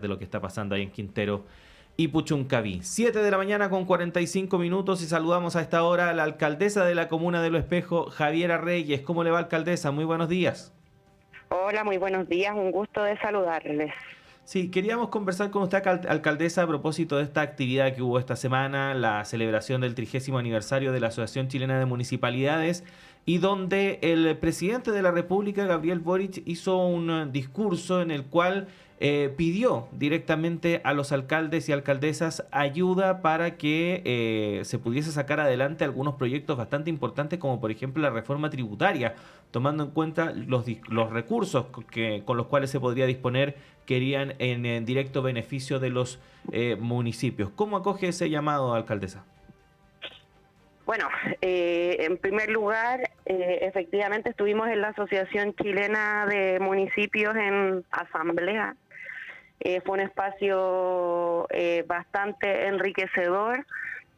de lo que está pasando ahí en Quintero y Puchuncaví. 7 de la mañana con 45 minutos y saludamos a esta hora a la alcaldesa de la comuna de Lo Espejo, Javiera Reyes. ¿Cómo le va, alcaldesa? Muy buenos días. Hola, muy buenos días, un gusto de saludarles. Sí, queríamos conversar con usted, alcaldesa, a propósito de esta actividad que hubo esta semana, la celebración del 30º aniversario de la Asociación Chilena de Municipalidades, y donde el presidente de la República, Gabriel Boric, hizo un discurso en el cual pidió directamente a los alcaldes y alcaldesas ayuda para que se pudiese sacar adelante algunos proyectos bastante importantes, como por ejemplo la reforma tributaria, tomando en cuenta los recursos con los cuales se podría disponer, querían en directo beneficio de los municipios. ¿Cómo acoge ese llamado, alcaldesa? Bueno, en primer lugar, efectivamente estuvimos en la Asociación Chilena de Municipios en asamblea. Fue un espacio bastante enriquecedor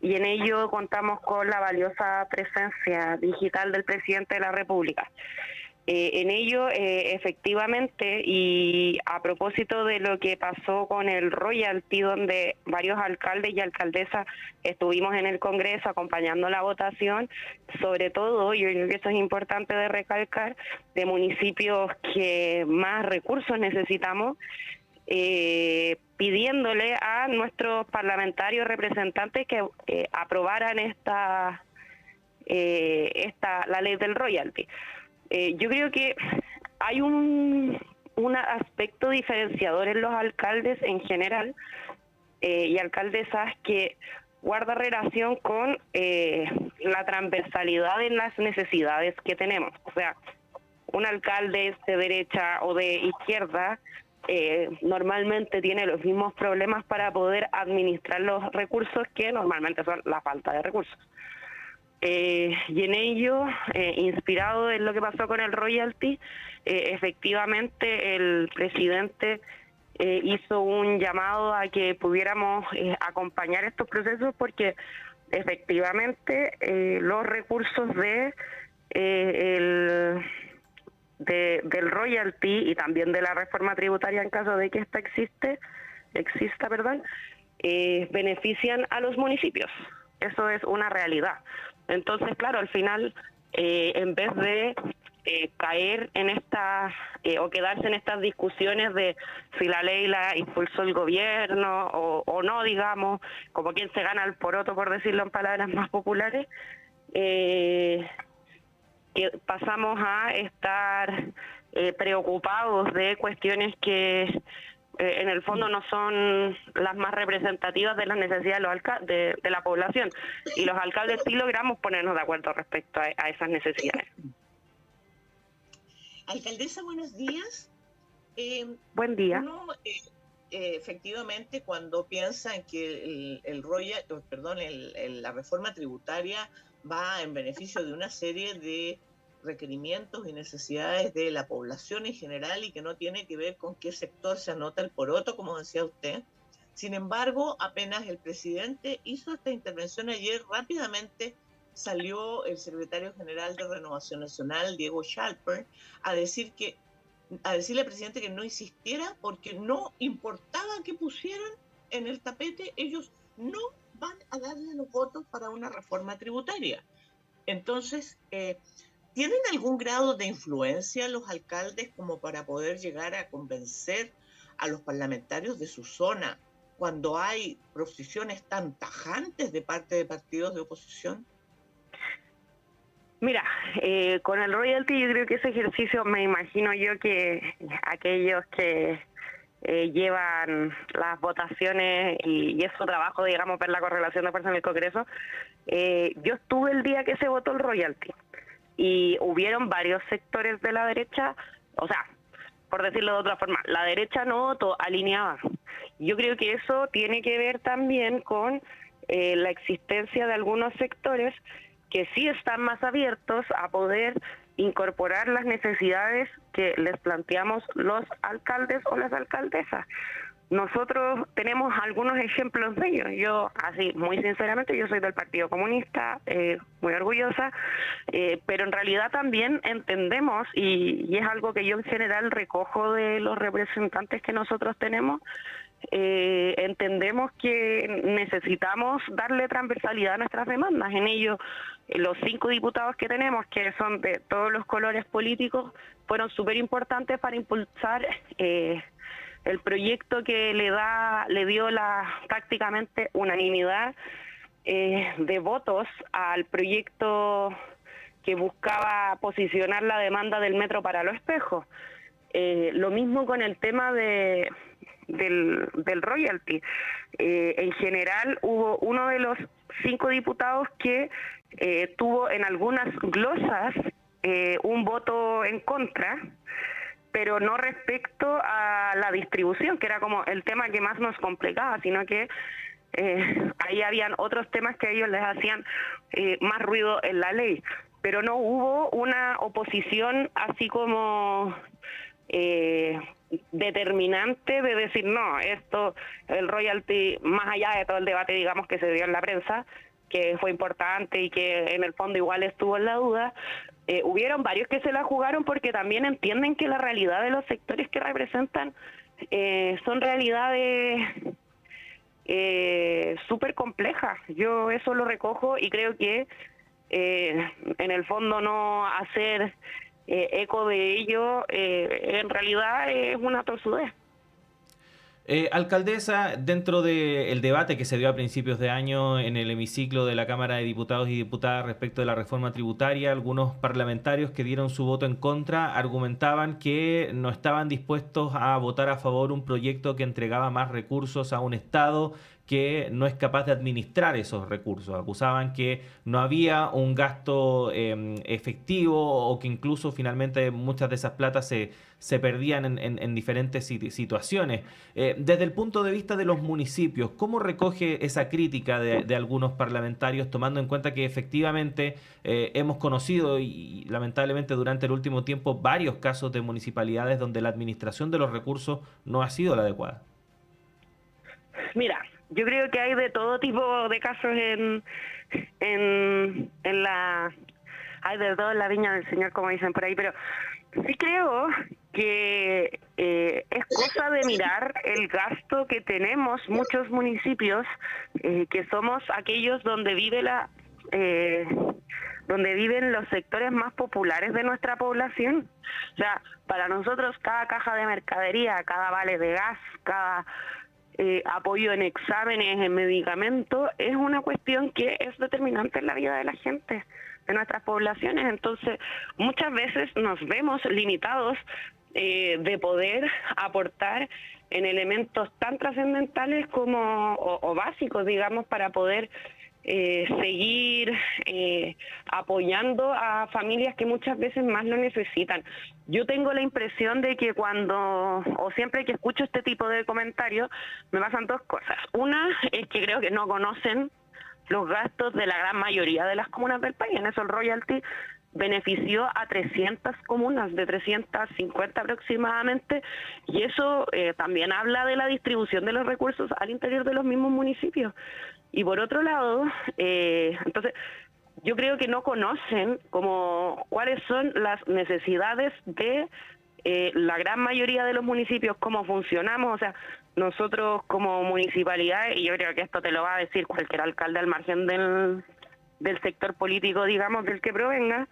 y en ello contamos con la valiosa presencia digital del presidente de la República. En ello, efectivamente, y a propósito de lo que pasó con el royalty, donde varios alcaldes y alcaldesas estuvimos en el Congreso acompañando la votación, sobre todo, yo creo que eso es importante de recalcar, de municipios que más recursos necesitamos, pidiéndole a nuestros parlamentarios representantes que aprobaran la ley del royalty. Yo creo que hay un aspecto diferenciador en los alcaldes en general y alcaldesas que guarda relación con la transversalidad en las necesidades que tenemos. O sea, un alcalde de derecha o de izquierda normalmente tiene los mismos problemas para poder administrar los recursos, que normalmente son la falta de recursos. Y en ello, inspirado en lo que pasó con el royalty, efectivamente el presidente hizo un llamado a que pudiéramos acompañar estos procesos, porque efectivamente los recursos del royalty y también de la reforma tributaria, en caso de que esta exista, benefician a los municipios. Eso es una realidad. Entonces, claro, al final, en vez de caer en o quedarse en estas discusiones de si la ley la impulsó el gobierno o no, digamos, como quien se gana el poroto, por decirlo en palabras más populares, que pasamos a estar preocupados de cuestiones que en el fondo no son las más representativas de las necesidades de la población, y los alcaldes sí logramos ponernos de acuerdo respecto a esas necesidades. Alcaldesa, buenos días. Buen día. Uno, efectivamente, cuando piensa en que la reforma tributaria va en beneficio de una serie de requerimientos y necesidades de la población en general, y que no tiene que ver con qué sector se anota el poroto, como decía usted. Sin embargo, apenas el presidente hizo esta intervención ayer, rápidamente salió el secretario general de Renovación Nacional, Diego Schalper, a decirle al presidente que no insistiera, porque no importaba que pusieran en el tapete, ellos no van a darle los votos para una reforma tributaria. Entonces, ¿tienen algún grado de influencia los alcaldes como para poder llegar a convencer a los parlamentarios de su zona cuando hay posiciones tan tajantes de parte de partidos de oposición? Mira, con el royalty yo creo que ese ejercicio, me imagino yo que aquellos que llevan las votaciones y es su trabajo, digamos, ver la correlación de fuerza en el Congreso, yo estuve el día que se votó el royalty y hubieron varios sectores de la derecha, o sea, por decirlo de otra forma, la derecha no votó alineada. Yo creo que eso tiene que ver también con la existencia de algunos sectores que sí están más abiertos a poder incorporar las necesidades que les planteamos los alcaldes o las alcaldesas. Nosotros tenemos algunos ejemplos de ello. Yo, así, muy sinceramente, yo soy del Partido Comunista, muy orgullosa, pero en realidad también entendemos, y es algo que yo en general recojo de los representantes que nosotros tenemos, entendemos que necesitamos darle transversalidad a nuestras demandas. En ello, los 5 diputados que tenemos, que son de todos los colores políticos, fueron súper importantes para impulsar el proyecto que le dio prácticamente unanimidad de votos al proyecto que buscaba posicionar la demanda del metro para Los Espejos. Lo mismo con el tema del royalty. En general hubo uno de los 5 diputados que tuvo en algunas glosas un voto en contra, pero no respecto a la distribución, que era como el tema que más nos complicaba, sino que ahí habían otros temas que a ellos les hacían más ruido en la ley, pero no hubo una oposición así como determinante de decir no, el royalty, más allá de todo el debate, digamos, que se dio en la prensa, que fue importante y que en el fondo igual estuvo en la duda, hubieron varios que se la jugaron porque también entienden que la realidad de los sectores que representan son realidades súper complejas. Yo eso lo recojo y creo que en el fondo no hacer eco de ello en realidad es una tosudez. Alcaldesa, dentro del debate que se dio a principios de año en el hemiciclo de la Cámara de Diputados y Diputadas respecto de la reforma tributaria, algunos parlamentarios que dieron su voto en contra argumentaban que no estaban dispuestos a votar a favor un proyecto que entregaba más recursos a un Estado que no es capaz de administrar esos recursos. Acusaban que no había un gasto efectivo o que incluso finalmente muchas de esas platas se perdían en diferentes situaciones. Desde el punto de vista de los municipios, ¿cómo recoge esa crítica de algunos parlamentarios, tomando en cuenta que efectivamente hemos conocido y lamentablemente durante el último tiempo varios casos de municipalidades donde la administración de los recursos no ha sido la adecuada? Mira, yo creo que hay de todo tipo de casos hay de todo en la viña del Señor, como dicen por ahí, pero sí creo que es cosa de mirar el gasto que tenemos muchos municipios, que somos aquellos donde donde viven los sectores más populares de nuestra población. O sea, para nosotros cada caja de mercadería, cada vale de gas, cada apoyo en exámenes, en medicamentos, es una cuestión que es determinante en la vida de la gente, de nuestras poblaciones. Entonces, muchas veces nos vemos limitados de poder aportar en elementos tan trascendentales como o básicos, digamos, para poder seguir apoyando a familias que muchas veces más lo necesitan. Yo tengo la impresión de que siempre que escucho este tipo de comentarios, me pasan 2 cosas. Una es que creo que no conocen los gastos de la gran mayoría de las comunas del país. En eso el royalty benefició a 300 comunas, de 350 aproximadamente, y eso también habla de la distribución de los recursos al interior de los mismos municipios. Y por otro lado, entonces, yo creo que no conocen cuáles son las necesidades de la gran mayoría de los municipios, cómo funcionamos. O sea, nosotros como municipalidad, y yo creo que esto te lo va a decir cualquier alcalde al margen del sector político, digamos, del que provenga,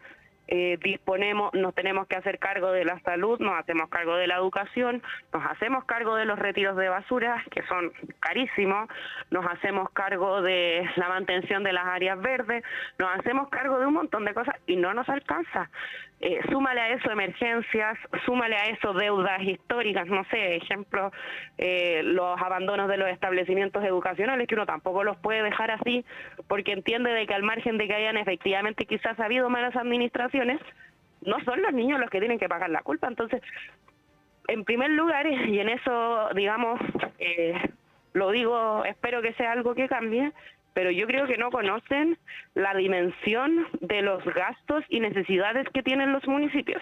nos tenemos que hacer cargo de la salud, nos hacemos cargo de la educación, nos hacemos cargo de los retiros de basura, que son carísimos, nos hacemos cargo de la mantención de las áreas verdes, nos hacemos cargo de un montón de cosas y no nos alcanza. Súmale a eso emergencias, súmale a eso deudas históricas, no sé, ejemplo, los abandonos de los establecimientos educacionales, que uno tampoco los puede dejar así, porque entiende de que al margen de que hayan efectivamente quizás habido malas administraciones, no son los niños los que tienen que pagar la culpa. Entonces, en primer lugar, y en eso, digamos, lo digo, espero que sea algo que cambie, pero yo creo que no conocen la dimensión de los gastos y necesidades que tienen los municipios.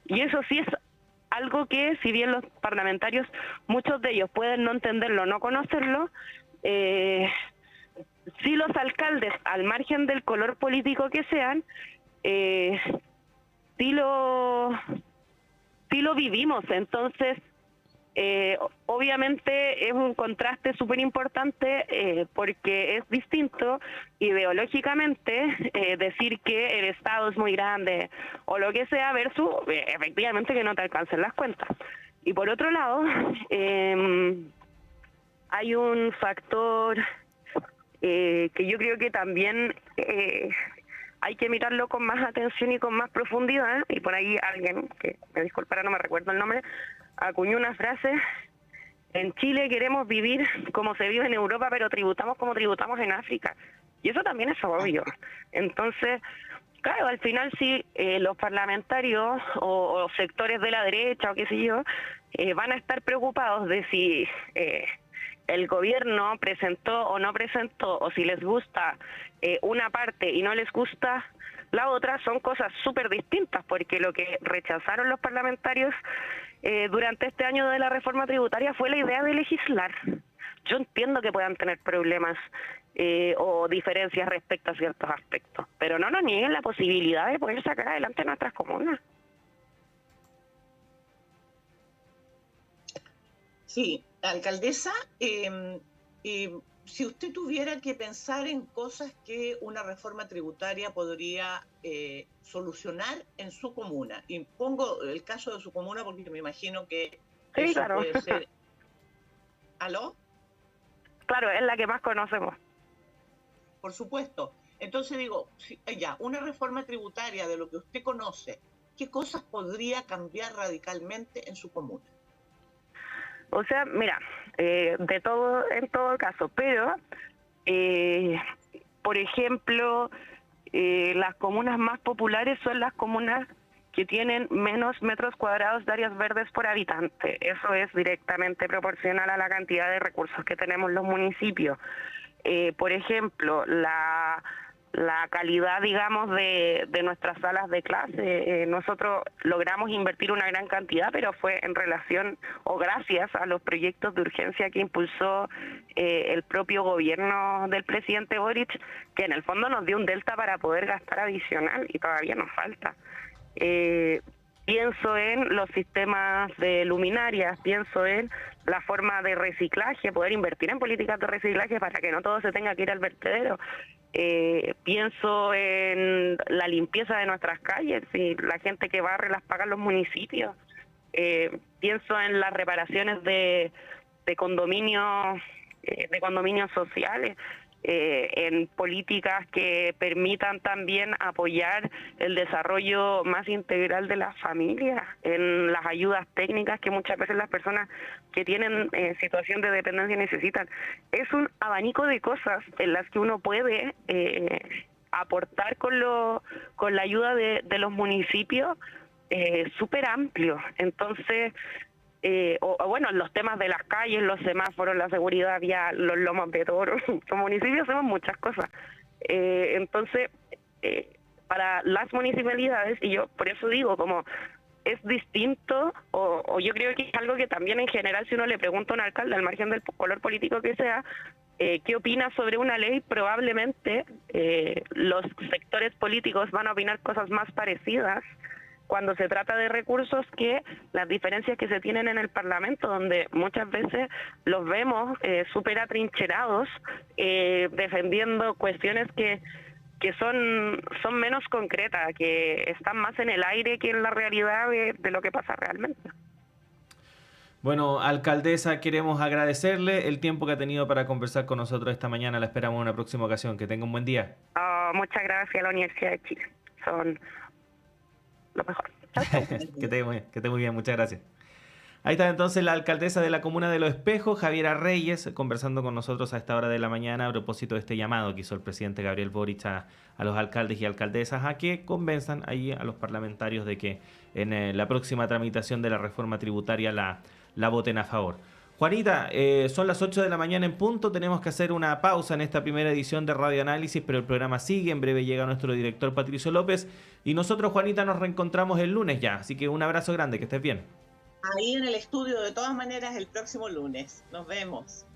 Y eso sí es algo que, si bien los parlamentarios, muchos de ellos pueden no entenderlo, no conocerlo, sí los alcaldes, al margen del color político que sean, sí lo vivimos. Entonces, obviamente es un contraste súper importante porque es distinto ideológicamente decir que el Estado es muy grande o lo que sea versus efectivamente que no te alcancen las cuentas. Y por otro lado, hay un factor que yo creo que también hay que mirarlo con más atención y con más profundidad, y por ahí alguien, que me disculpará, no me recuerdo el nombre, acuñó una frase: en Chile queremos vivir como se vive en Europa, pero tributamos como tributamos en África. Y eso también es obvio. Entonces, claro, al final sí, los parlamentarios o sectores de la derecha o qué sé yo, van a estar preocupados de si el gobierno presentó o no presentó, o si les gusta una parte y no les gusta la otra. Son cosas súper distintas, porque lo que rechazaron los parlamentarios durante este año de la reforma tributaria fue la idea de legislar. Yo entiendo que puedan tener problemas o diferencias respecto a ciertos aspectos, pero no nos nieguen la posibilidad de poder sacar adelante nuestras comunas. Sí, alcaldesa, si usted tuviera que pensar en cosas que una reforma tributaria podría solucionar en su comuna, y pongo el caso de su comuna porque me imagino que sí, eso claro. puede ser... ¿Aló? Claro, es la que más conocemos. Por supuesto. Entonces digo, ya, una reforma tributaria de lo que usted conoce, ¿qué cosas podría cambiar radicalmente en su comuna? O sea, mira, de todo en todo caso, pero, por ejemplo, las comunas más populares son las comunas que tienen menos metros cuadrados de áreas verdes por habitante. Eso es directamente proporcional a la cantidad de recursos que tenemos los municipios. Por ejemplo, la calidad, digamos, de nuestras salas de clase. Nosotros logramos invertir una gran cantidad, pero fue en relación o gracias a los proyectos de urgencia que impulsó el propio gobierno del presidente Boric, que en el fondo nos dio un delta para poder gastar adicional, y todavía nos falta. Pienso en los sistemas de luminarias, pienso en la forma de reciclaje, poder invertir en políticas de reciclaje para que no todo se tenga que ir al vertedero. Pienso en la limpieza de nuestras calles, y la gente que barre las pagan los municipios. Pienso en las reparaciones de condominios sociales, en políticas que permitan también apoyar el desarrollo más integral de las familias, en las ayudas técnicas que muchas veces las personas que tienen situación de dependencia necesitan. Es un abanico de cosas en las que uno puede aportar con la ayuda de los municipios, súper amplio. Entonces, bueno, los temas de las calles, los semáforos, la seguridad vial, los lomos de toro, los municipios hacemos muchas cosas. Entonces, para las municipalidades, y yo por eso digo, como es distinto, o yo creo que es algo que también en general, si uno le pregunta a un alcalde, al margen del color político que sea, qué opina sobre una ley, probablemente los sectores políticos van a opinar cosas más parecidas cuando se trata de recursos que las diferencias que se tienen en el Parlamento, donde muchas veces los vemos súper atrincherados, defendiendo cuestiones que son menos concretas, que están más en el aire que en la realidad de lo que pasa realmente. Bueno, alcaldesa, queremos agradecerle el tiempo que ha tenido para conversar con nosotros esta mañana. La esperamos en una próxima ocasión. Que tenga un buen día. Muchas gracias a la Universidad de Chile. Son lo mejor. Que esté muy bien, muchas gracias. Ahí está entonces la alcaldesa de la comuna de Los Espejos, Javiera Reyes, conversando con nosotros a esta hora de la mañana a propósito de este llamado que hizo el presidente Gabriel Boric a los alcaldes y alcaldesas a que convenzan ahí a los parlamentarios de que en la próxima tramitación de la reforma tributaria la voten a favor. Juanita, son las 8 de la mañana en punto, tenemos que hacer una pausa en esta primera edición de Radio Análisis, pero el programa sigue, en breve llega nuestro director Patricio López y nosotros, Juanita, nos reencontramos el lunes ya, así que un abrazo grande, que estés bien. Ahí en el estudio, de todas maneras, el próximo lunes. Nos vemos.